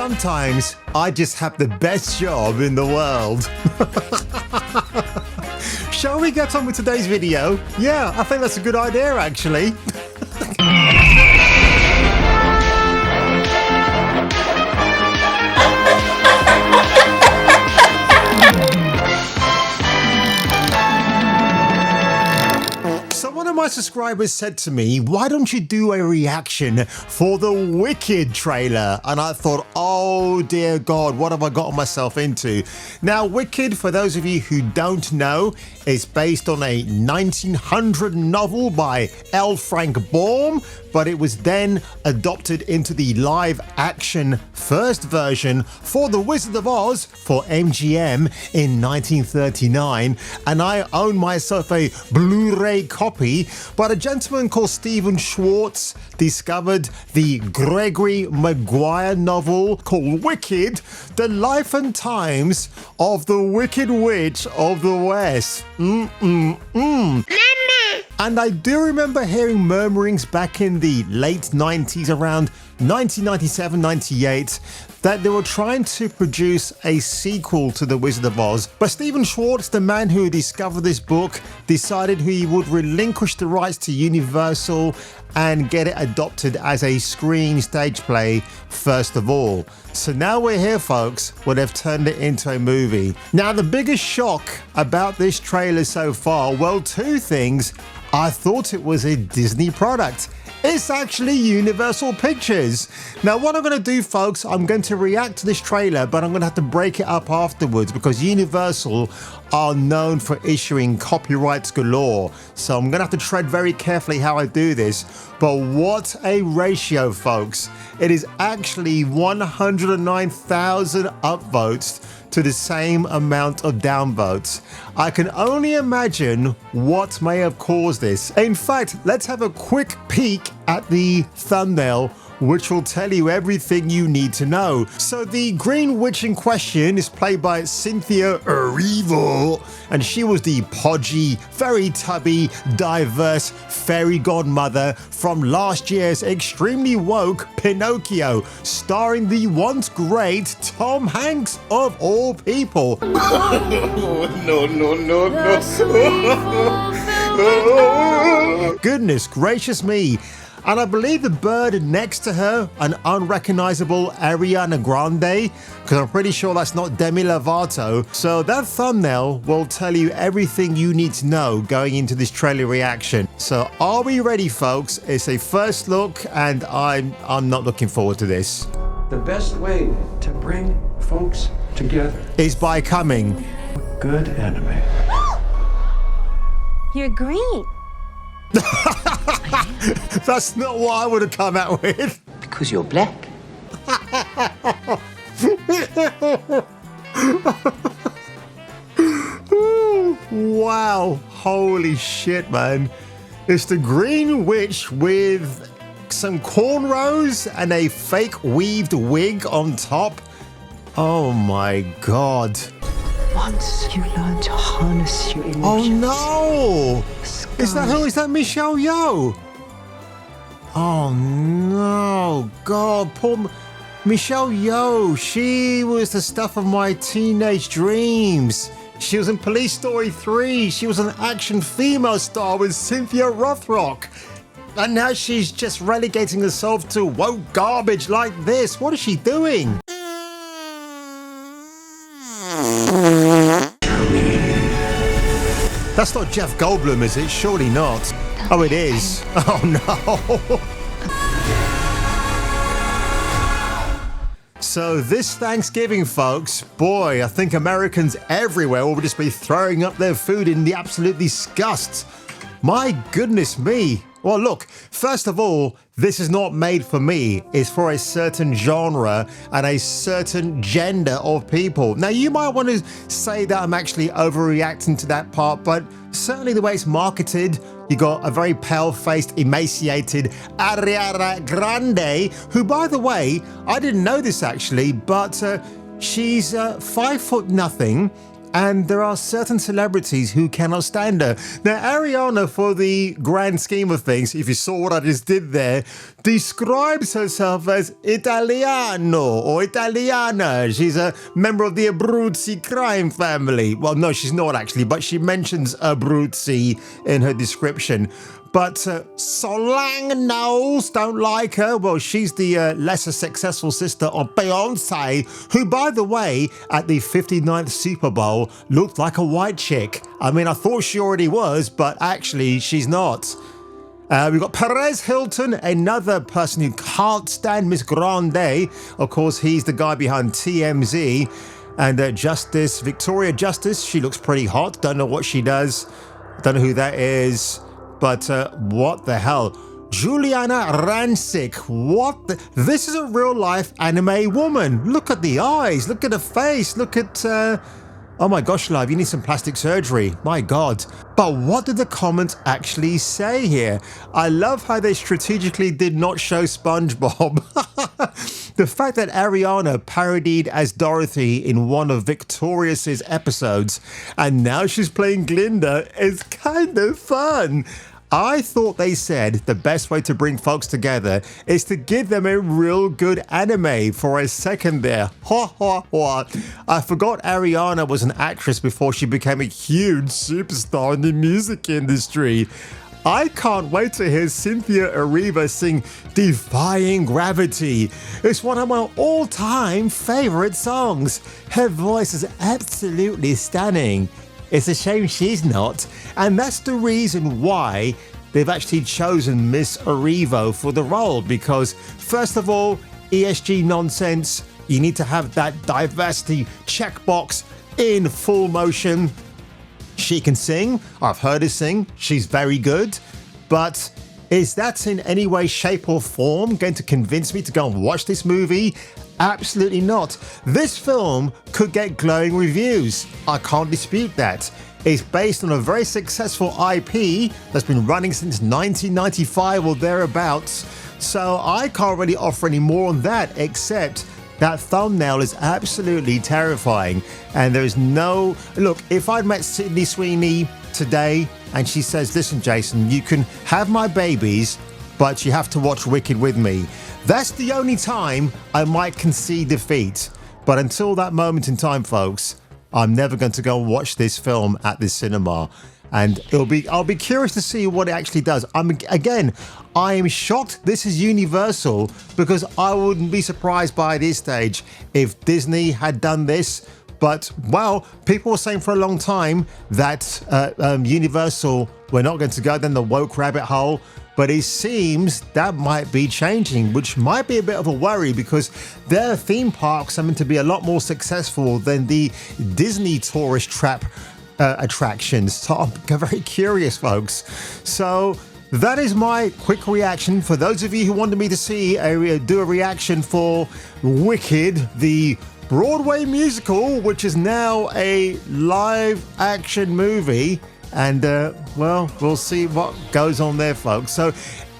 sometimes I just have the best job in the world. Shall we get on with today's video? Yeah, I think that's a good idea actually. One of my subscribers said to me, why don't you do a reaction for the Wicked trailer? And I thought, oh dear God, what have I gotten myself into? Now, Wicked, for those of you who don't know, is based on a 1900 novel by L. Frank Baum, but it was then adopted into the live action first version for The Wizard of Oz for MGM in 1939. And I own myself a Blu-ray copy, but a gentleman called Stephen Schwartz discovered the Gregory Maguire novel called Wicked, The Life and Times of the Wicked Witch of the West. And I do remember hearing murmurings back in the late 90s, around 1997-98, that they were trying to produce a sequel to The Wizard of Oz. But Stephen Schwartz, the man who discovered this book, decided he would relinquish the rights to Universal and get it adopted as a screen stage play first of all. So now we're here, folks, where they've turned it into a movie. Now, the biggest shock about this trailer so far, well, two things. I thought it was a Disney product. It's actually Universal Pictures. Now, what I'm going to do, folks, I'm going to react to this trailer, but I'm going to have to break it up afterwards because Universal are known for issuing copyrights galore. So I'm going to have to tread very carefully how I do this. But what a ratio, folks. It is actually 109,000 upvotes to the same amount of downvotes. I can only imagine what may have caused this. In fact, let's have a quick peek at the thumbnail, which will tell you everything you need to know. So the Green Witch in question is played by Cynthia Erivo, and she was the podgy, very tubby, diverse fairy godmother from last year's extremely woke Pinocchio, starring the once great Tom Hanks of all people. No. Goodness gracious me. And I believe the bird next to her, an unrecognizable Ariana Grande, because I'm pretty sure that's not Demi Lovato. So that thumbnail will tell you everything you need to know going into this trailer reaction. So are we ready, folks? It's a first look, and I'm not looking forward to this. The best way to bring folks together is by coming. Good enemy. You're green. That's not what I would have come out with. Because you're black. Wow, holy shit, man. It's the Green Witch with some cornrows and a fake weaved wig on top. Oh my God. Once you learn to harness your emotions. Oh no! Is that Michelle Yeoh? Oh no, God, poor Michelle Yeoh. She was the stuff of my teenage dreams. She was in Police Story 3. She was an action female star with Cynthia Rothrock. And now she's just relegating herself to woke garbage like this. What is she doing? That's not Jeff Goldblum, is it? Surely not. Oh, it is. Oh, no. So this Thanksgiving, folks, boy, I think Americans everywhere will just be throwing up their food in the absolute disgust. My goodness me. Well, look, first of all, this is not made for me. It's for a certain genre and a certain gender of people. Now, you might want to say that I'm actually overreacting to that part, but certainly the way it's marketed, you got a very pale-faced, emaciated Ariana Grande, who, by the way, I didn't know this actually, but she's 5'0" and there are certain celebrities who cannot stand her. Now, Ariana, for the grand scheme of things, if you saw what I just did there, describes herself as Italiano or Italiana. She's a member of the Abruzzi crime family. Well, no, she's not actually, but she mentions Abruzzi in her description. But Solange Knowles don't like her. Well, she's the lesser successful sister of Beyonce, who, by the way, at the 59th Super Bowl, looked like a white chick. I mean, I thought she already was, but actually she's not. We've got Perez Hilton, another person who can't stand Miss Grande. Of course, he's the guy behind TMZ. And Victoria Justice, she looks pretty hot. Don't know what she does. Don't know who that is. But what the hell? Juliana Rancic, this is a real life anime woman. Look at the eyes, look at the face, look at, oh my gosh, love, you need some plastic surgery, my God. But what did the comments actually say here? I love how they strategically did not show SpongeBob. The fact that Ariana parodied as Dorothy in one of Victorious' episodes, and now she's playing Glinda, is kind of fun. I thought they said the best way to bring folks together is to give them a real good anime for a second there. Ha ha ha. I forgot Ariana was an actress before she became a huge superstar in the music industry. I can't wait to hear Cynthia Erivo sing Defying Gravity. It's one of my all-time favorite songs. Her voice is absolutely stunning. It's a shame she's not, and that's the reason why they've actually chosen Miss Erivo for the role, because first of all, ESG nonsense, you need to have that diversity checkbox in full motion. She can sing, I've heard her sing, she's very good, but is that in any way, shape or form going to convince me to go and watch this movie? Absolutely not. This film could get glowing reviews. I can't dispute that. It's based on a very successful IP that's been running since 1995 or thereabouts. So I can't really offer any more on that, except that thumbnail is absolutely terrifying. And there's no... Look, if I'd met Sydney Sweeney today and she says, listen, Jason, you can have my babies, but you have to watch Wicked with me. That's the only time I might concede defeat. But until that moment in time, folks, I'm never going to go and watch this film at the cinema. And I'll be curious to see what it actually does. I am shocked this is Universal, because I wouldn't be surprised by this stage if Disney had done this. But, well, people were saying for a long time that Universal were not going to go down the woke rabbit hole. But it seems that might be changing, which might be a bit of a worry, because their theme parks are meant to be a lot more successful than the Disney tourist trap attractions. So I'm very curious, folks. So that is my quick reaction. For those of you who wanted me to see do a reaction for Wicked, the Broadway musical, which is now a live action movie. And, well, we'll see what goes on there, folks. So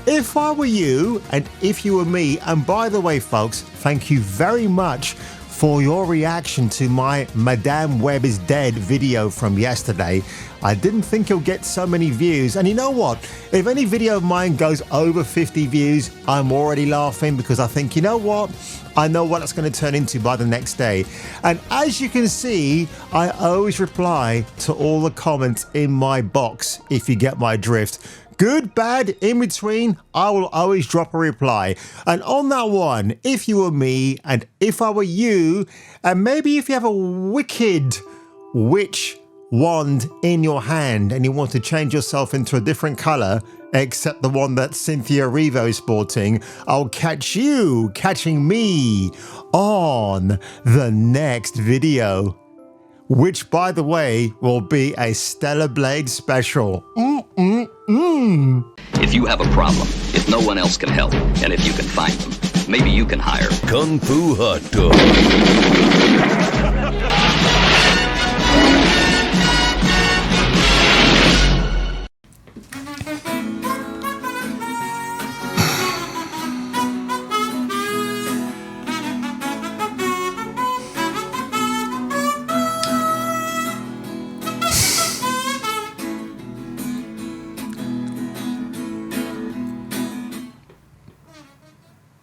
if I were you and if you were me, and by the way, folks, thank you very much for your reaction to my Madame Web is Dead video from yesterday. I didn't think it'll get so many views. And you know what? If any video of mine goes over 50 views, I'm already laughing, because I think, you know what? I know what it's going to turn into by the next day. And as you can see, I always reply to all the comments in my box, if you get my drift. Good, bad, in between, I will always drop a reply. And on that one, if you were me and if I were you, and maybe if you have a wicked witch wand in your hand and you want to change yourself into a different color, except the one that Cynthia Erivo is sporting, I'll catch you catching me on the next video, which, by the way, will be a Stellar Blade special. If you have a problem, if no one else can help, and if you can find them, maybe you can hire Kung Fu Hot Dog.